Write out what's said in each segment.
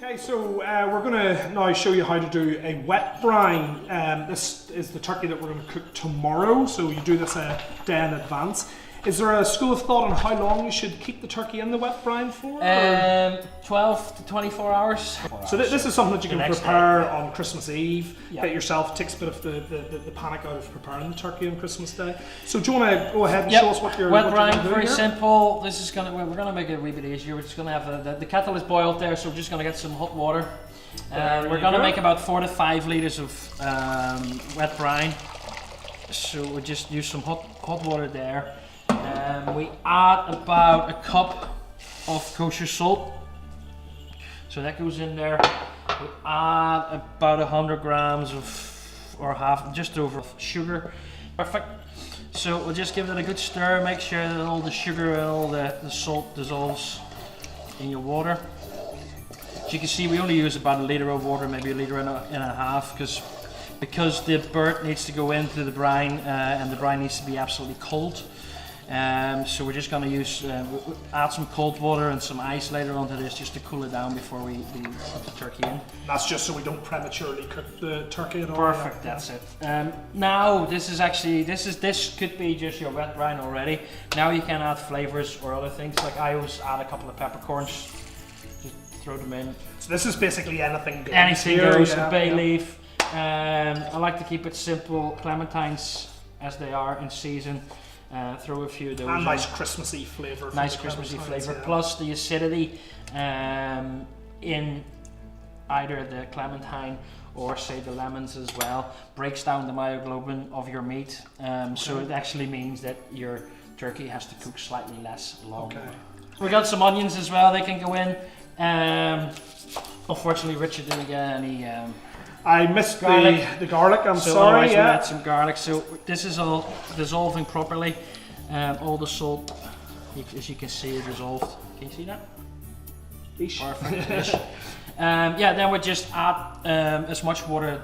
Okay, so we're going to now show you how to do a wet brine. This is the turkey that we're going to cook tomorrow, so you do this a day in advance. Is there a school of thought on how long you should keep the turkey in the wet brine for? 12 to 24 hours. So this is something that you can prepare on Christmas Eve. Yeah. Get yourself, takes a bit of the panic out of preparing the turkey on Christmas Day. So do you want to go ahead and show us what you're wet brine? Very here? Simple. This is gonna we're gonna make it a wee bit easier. We're just gonna have the kettle is boiled there, so we're just gonna get some hot water. We're gonna make about 4 to 5 liters of wet brine. So we'll just use some hot water there. We add about a cup of kosher salt, so that goes in there. We add about 100 grams of, or half, just over, sugar. Perfect. So we'll just give it a good stir, make sure that all the sugar and all the salt dissolves in your water. As you can see, we only use about a litre of water, maybe a litre and a half, because the bird needs to go into the brine, and the brine needs to be absolutely cold. So we're just going to use add some cold water and some ice later onto this just to cool it down before we put the turkey in. That's just so we don't prematurely cook the turkey at all. Perfect, that's it. Now this is actually this could be just your wet brine already. Now you can add flavors or other things. Like I always add a couple of peppercorns, just throw them in. So this is basically anything goes. Anything goes. Yeah, bay leaf. I like to keep it simple. Clementines as they are in season. Throw a few of those. And nice Christmassy flavour. Nice Christmassy flavour, plus the acidity in either the clementine or say the lemons as well breaks down the myoglobin of your meat. So it actually means that your turkey has to cook slightly less long. Okay. We got some onions as well. They can go in. Unfortunately, Richard didn't get any. I missed the garlic, I'm so sorry. We add some garlic. So this is all dissolving properly. All the salt, as you can see, is dissolved. Can you see that? Perfect. Yeah, then we just add as much water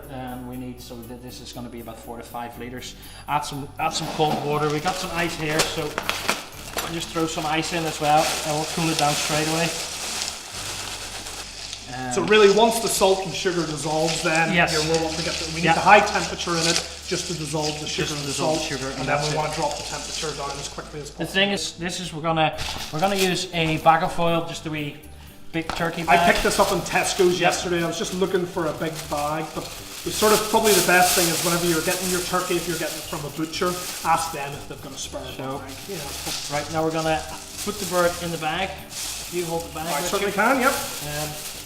we need. So that this is going to be about 4 to 5 liters. Add some cold water. We got some ice here, so we'll just throw some ice in as well, and we'll cool it down straight away. So really, once the salt and sugar dissolves, then yes. We need the high temperature in it just to dissolve the sugar and the salt, and then we want to drop the temperature down as quickly as possible. The thing is, we're gonna use a bag of foil, just a wee big turkey bag. I picked this up in Tesco's yesterday. I was just looking for a big bag, but it's sort of probably the best thing is whenever you're getting your turkey, if you're getting it from a butcher, ask them if they've got a spare bag. Yeah. Right now we're gonna put the bird in the bag. You hold the bag. I certainly can. Yep.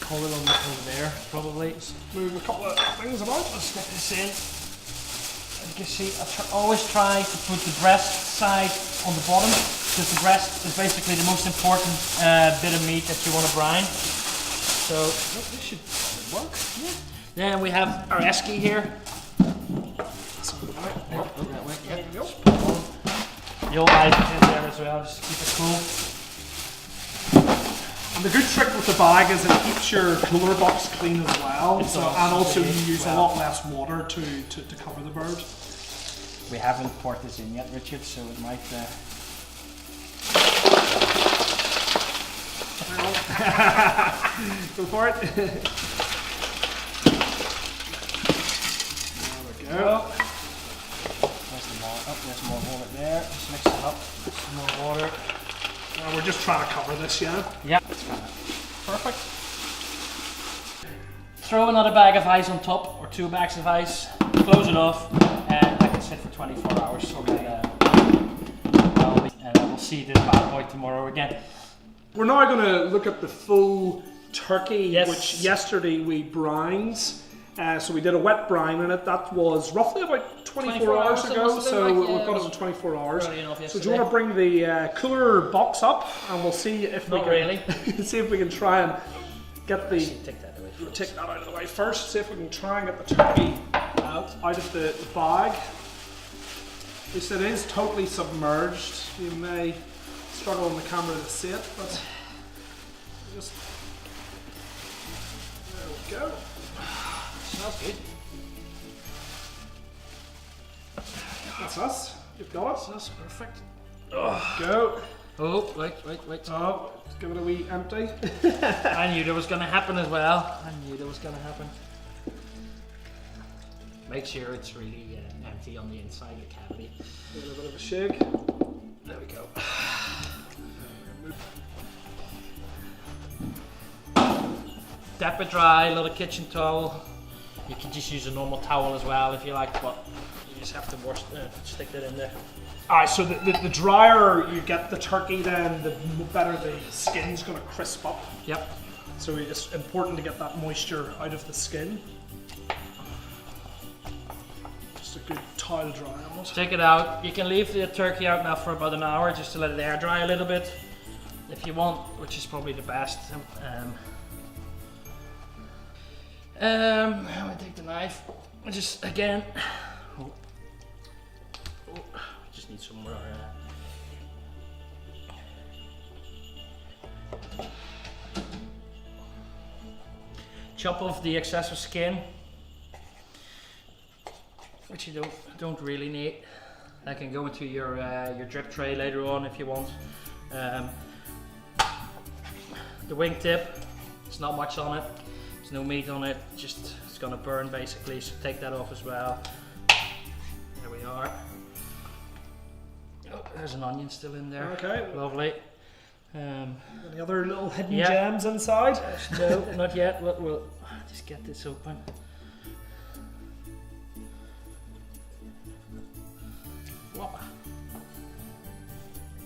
Hold it over there, probably. Move a couple of things about. Let's get this in. You can see, always try to put the breast side on the bottom, because the breast is basically the most important bit of meat that you want to brine. So this should work. Yeah. Then we have our esky here. There you go. The old ice is in there as well. Just keep it cool. And the good trick with the bag is it keeps your cooler box clean as well, and also you use a lot less water to cover the bird. We haven't poured this in yet, Richard, so it might... Go for it. There we go. There's more water there. Just mix it up. Some more water. We're just trying to cover this, yeah? Yeah. Perfect. Throw another bag of ice on top, or 2 bags of ice. Close it off, and let it sit for 24 hours. And we'll see this bad boy tomorrow again. We're now going to look at the full turkey, which yesterday we brined. So we did a wet brine in it. That was roughly about 24 hours ago, so we've got it in 24 hours. So do you want to bring the cooler box up, and we'll see if we can see if we can try and get the take that out of the way first. See if we can try and get the turkey out of the bag. This it is totally submerged. You may struggle on the camera to see it, but just there we go. Smells good. That's us. You've got it. That's perfect. Go. Oh, wait. Oh, give it a wee empty. I knew that was going to happen as well. Make sure it's really empty on the inside of the cavity. Give it a bit of a shake. There we go. Dap it dry, a little kitchen towel. You can just use a normal towel as well if you like, but you just have to stick that in there. Alright, so the drier you get the turkey, then the better the skin's going to crisp up. Yep. So it's important to get that moisture out of the skin. Just a good towel dry on it. Take it out. You can leave the turkey out now for about an hour just to let it air dry a little bit if you want, which is probably the best. I take the knife. Just again. Just need some more. Chop off the excessive skin, which you don't really need. That can go into your drip tray later on if you want. The wingtip, there's not much on it. There's no meat on it. Just it's gonna burn basically. So take that off as well. There we are. Oh, there's an onion still in there. Okay. Lovely. Any other little hidden gems inside? No, not yet. We'll just get this open. Whoa.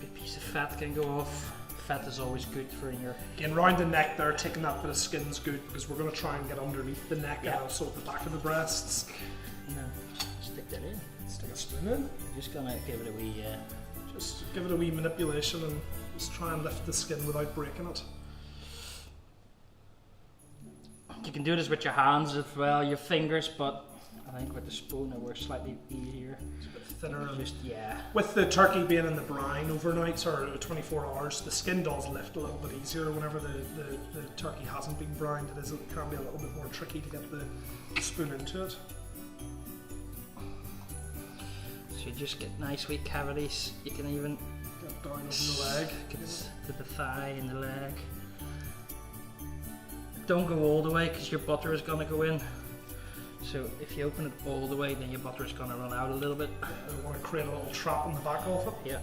Big piece of fat can go off. Fat is always good for your... Again, round the neck there, taking that bit of skin's good because we're going to try and get underneath the neck and also at the back of the breasts. No, stick that in. Stick a spoon in. Just gonna give it a wee... Just give it a wee manipulation and just try and lift the skin without breaking it. You can do this with your hands as well, your fingers, but I think with the spoon it works slightly easier. It's a bit thinner. Just, yeah. With the turkey being in the brine overnight or 24 hours, the skin does lift a little bit easier whenever the turkey hasn't been brined. It can be a little bit more tricky to get the spoon into it. So you just get nice wee cavities. You can even get down over the leg. Get to the thigh and the leg. Don't go all the way because your butter is going to go in. So if you open it all the way, then your butter is going to run out a little bit. I want to create a little trap in the back of it. Yeah.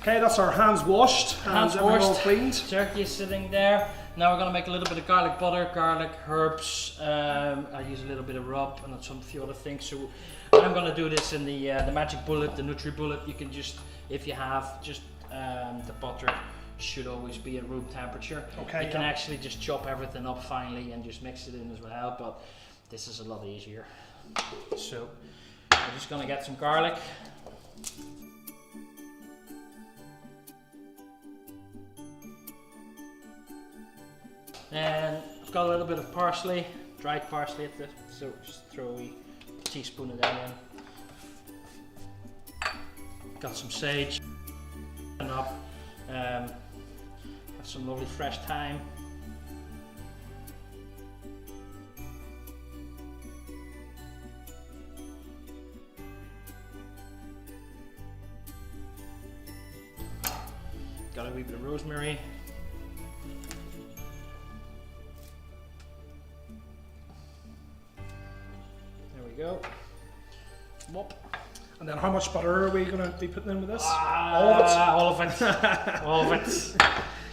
Okay, that's our hands washed. Hands washed. All cleaned. Turkey is sitting there. Now we're going to make a little bit of garlic butter, garlic, herbs. I use a little bit of rub and some few other things. So I'm going to do this in the magic bullet, the Nutri Bullet. You can just, if you have, just the butter should always be at room temperature. Okay. You can actually just chop everything up finely and just mix it in as well, but this is a lot easier. So I'm just going to get some garlic. And I've got a little bit of parsley, dried parsley at the, so just throw a wee teaspoon of that in. Got some sage, and up. Have some lovely fresh thyme. Got a wee bit of rosemary. There we go. Whoop. And then how much butter are we going to be putting in with this? All of it. All of it.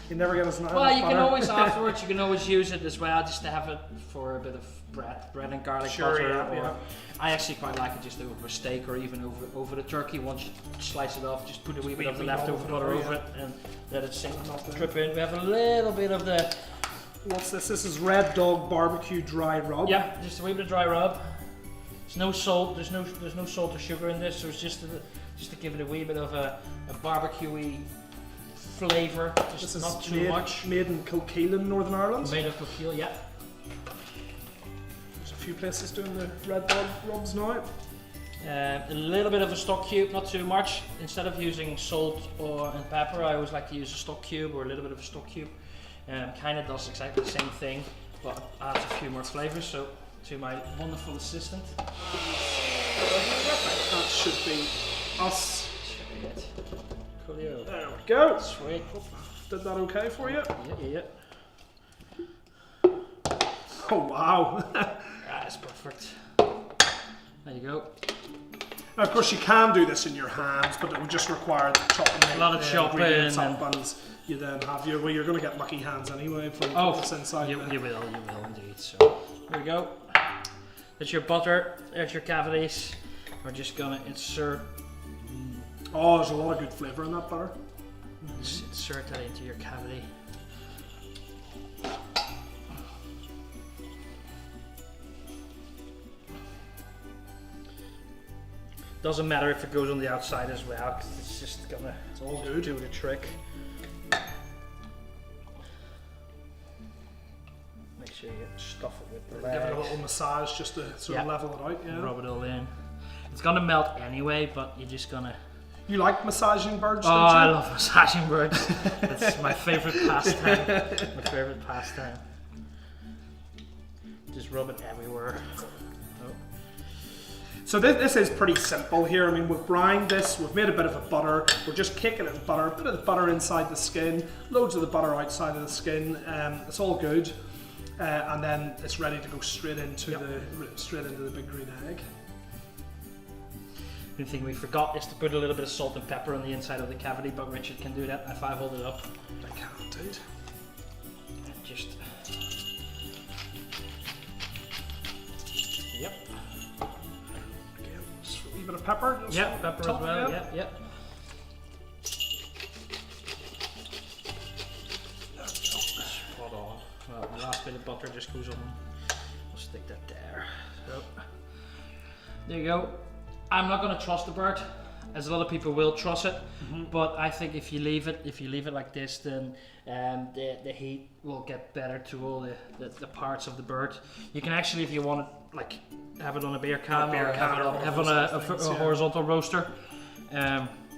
You never get us enough Well, you butter. can always afterwards. You can always use it as well, just to have it for a bit of bread and garlic butter. Yeah. I actually quite like it just over a steak or even over the turkey. Once you slice it off, just put a wee bit of the leftover butter over it and let it sink, drip in. We have a little bit of the. What's this? This is Red Dog Barbecue Dry Rub. Yeah, just a wee bit of dry rub. There's no salt. There's no salt or sugar in this, so it's just to give it a wee bit of a barbecue-y flavour. Just This not is too much. Made in Kilkeelan, Northern Ireland. Made of Kilkeelan, yeah. There's a few places doing the Red Dog rubs now. A little bit of a stock cube, not too much. Instead of using salt and pepper, I always like to use a stock cube or a little bit of a stock cube. Kind of does exactly the same thing, but adds a few more flavours. So, to my wonderful assistant. That should be us. Should be it. radio. There we go. Sweet. Did that okay for you? Yeah. Oh wow. That's perfect. There you go. Now, of course, you can do this in your hands, but it would just require chopping a lot of chopping ingredients up, and you then have your. Well, you're going to get mucky hands anyway from this inside. You will indeed. So there we go. There's your butter. There's your cavities. We're just gonna insert. Oh, there's a lot of good flavour in that butter. Just insert that into your cavity. Doesn't matter if it goes on the outside as well, because it's just gonna do the trick. Make sure you stuff it with the legs. Give it a little massage just to sort of level it out. Yeah. Rub it all in. It's gonna melt anyway, but you're just gonna. You like massaging birds? Oh, don't you? I love massaging birds. It's my favorite pastime. Just rub it everywhere. So this is pretty simple here. I mean, we've brined this, we've made a bit of a butter, we're just kicking it in butter, a bit of the butter inside the skin, loads of the butter outside of the skin. It's all good, and then it's ready to go straight into the big green egg. The thing we forgot is to put a little bit of salt and pepper on the inside of the cavity, but Richard can do that if I hold it up. I can't, dude. Just. Yep. Again, just a wee bit of pepper. Yep, pepper as well. Yep. Spot on. Well, the last bit of butter just goes on. We'll stick that there. So, there you go. I'm not going to truss the bird, as a lot of people will truss it. But I think if you leave it like this, then the heat will get better to all the parts of the bird. You can actually, if you want it, like have it on a beer can, or have it on a horizontal roaster.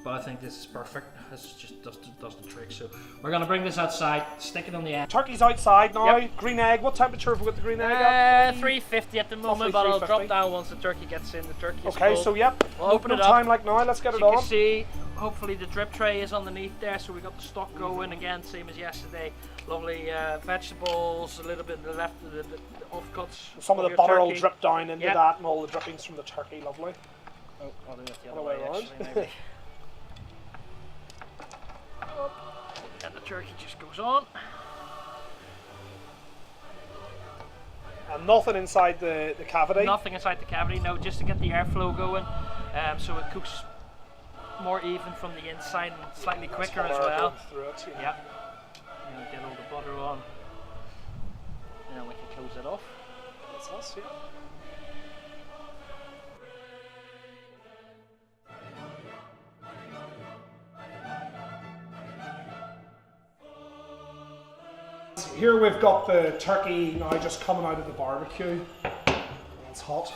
But I think this is perfect. This just does the trick. So we're going to bring this outside, stick it on the end. Turkey's outside now. Yep. Green egg. What temperature have we got the green egg at? 350 at the moment, but it'll drop down once the turkey gets in. The turkey is okay, cold. so yep. We'll open it up. Time like now. Let's get it on. You can see, hopefully the drip tray is underneath there, so we got the stock going again, same as yesterday. Lovely vegetables, a little bit of the left, the offcuts. Some of the butter will drip down into that, and all the drippings from the turkey. Lovely. Oh, I'll do it the other way around. Maybe. And the turkey just goes on. And nothing inside the cavity? Nothing inside the cavity, no, just to get the airflow going, so it cooks more even from the inside and slightly quicker as well. Yeah. And get all the butter on. And then we can close it off. That's us, yeah. Here we've got the turkey now just coming out of the barbecue. It's hot.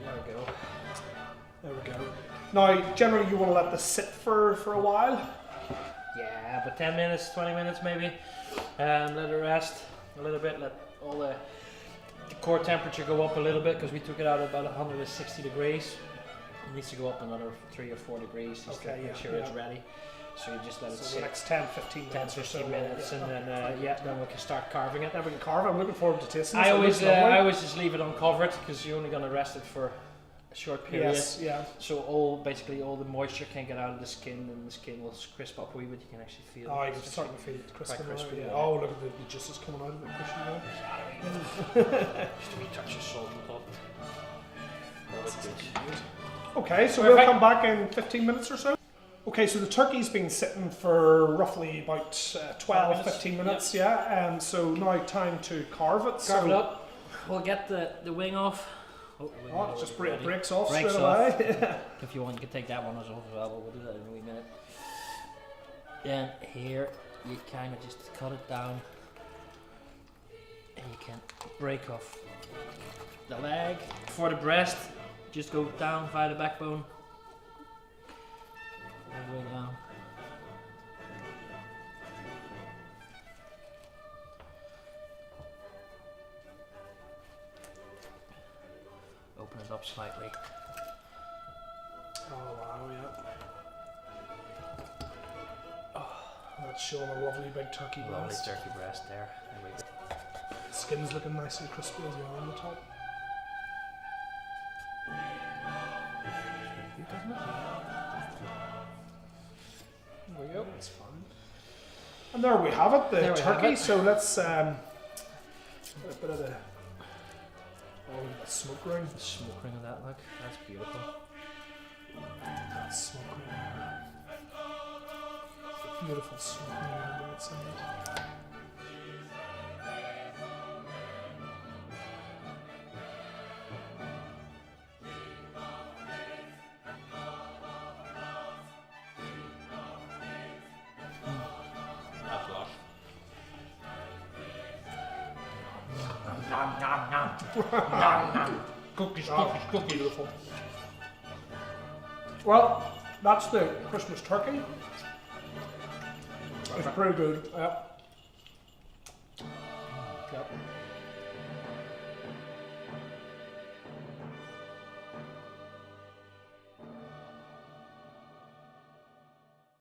There we go. There we go. Now, generally you want to let this sit for a while. Yeah, but 10 minutes, 20 minutes maybe. Let it rest a little bit. Let all the core temperature go up a little bit, because we took it out at about 160 degrees. It needs to go up another 3 or 4 degrees just to make sure it's ready. So you just let it sit. The next 10, 15 minutes. 10, 15 minutes, and then then we can start carving it. Then we can carve it. I'm looking forward to tasting it. I always just leave it uncovered, because you're only going to rest it for a short period. Yes, yeah. So basically all the moisture can get out of the skin, and the skin will crisp up a wee bit. You can actually feel. Oh, you can start to feel it crisping. Crispy, yeah. Oh, look at the juices coming out of it. Just a wee touch of salt on top. Okay, so we'll come back in 15 minutes or so. Okay, so the turkey's been sitting for roughly about 12, 15 minutes, yeah. So now time to carve it. Carve it up. We'll get the wing off. Oh, it just breaks off straight away. If you want, you can take that one off as well, but we'll do that in a wee minute. Then here, you kind of just cut it down, and you can break off the leg. For the breast, just go down via the backbone. All the way down. Open it up slightly. Oh wow, yeah. that's showing a lovely big turkey Lovely breast. turkey breast there. There we go. Skin's looking nice and crispy as well on the top. There we go. That's fine. And there we have it, the turkey. So let's put a bit of the smoke ring. The smoke ring of that, look. That's beautiful. That smoke ring. Beautiful smoke ring on the outside. That's lush. Cookies. Beautiful. Well, that's the Christmas turkey. It's pretty good. Yep.